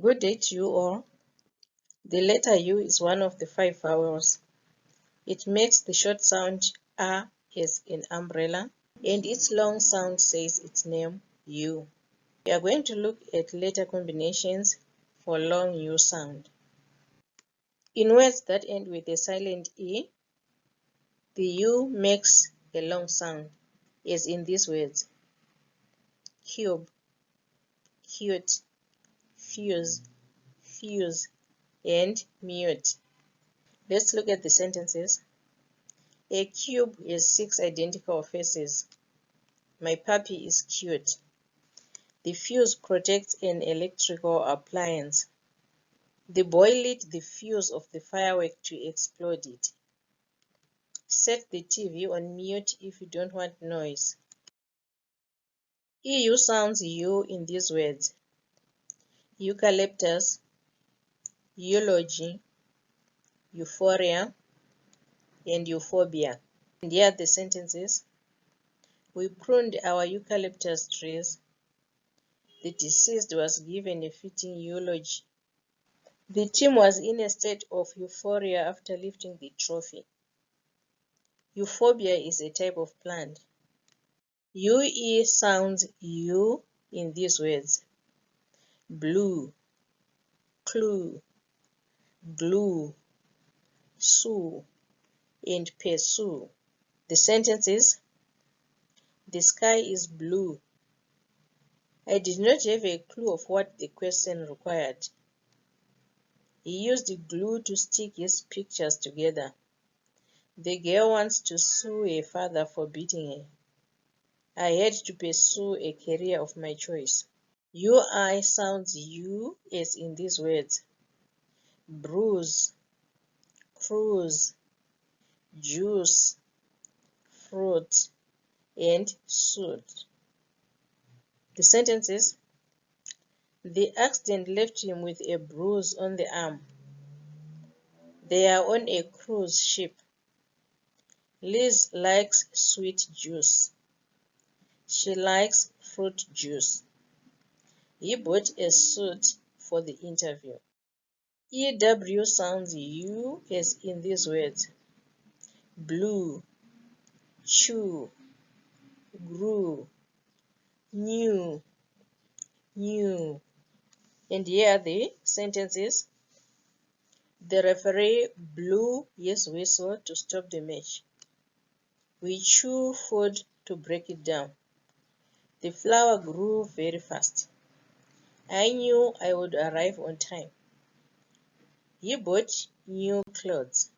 Good day to you all. The letter U is one of the 5 vowels. It makes the short sound A as in umbrella, and its long sound says its name, U. We are going to look at letter combinations for long U sound. In words that end with a silent E, the U makes a long sound, as in these words: cube, cute, fuse, fuse, and mute. Let's look at the sentences. A cube has 6 identical faces. My puppy is cute. The fuse protects an electrical appliance. The boy lit the fuse of the firework to explode it. Set the TV on mute if you don't want noise. EU sounds U in these words: eucalyptus, eulogy, euphoria, and euphobia. And here are the sentences. We pruned our eucalyptus trees. The deceased was given a fitting eulogy. The team was in a state of euphoria after lifting the trophy. Euphobia is a type of plant. UE sounds U in these words: blue, clue, glue, sue, and pursue. The sentences: the sky is blue. I did not have a clue of what the question required. He used glue to stick his pictures together. The girl wants to sue her father for beating her. I had to pursue a career of my choice. UI sounds U as in these words: bruise, cruise, juice, fruit, and suit. The sentences: the accident left him with a bruise on the arm. They are on a cruise ship. Liz likes sweet juice. She likes fruit juice. He bought a suit for the interview. EW sounds U as in these words: blue, chew, grew, new, new. And here are the sentences. The referee blew his whistle to stop the match. We chew food to break it down. The flower grew very fast. I knew I would arrive on time. He bought new clothes.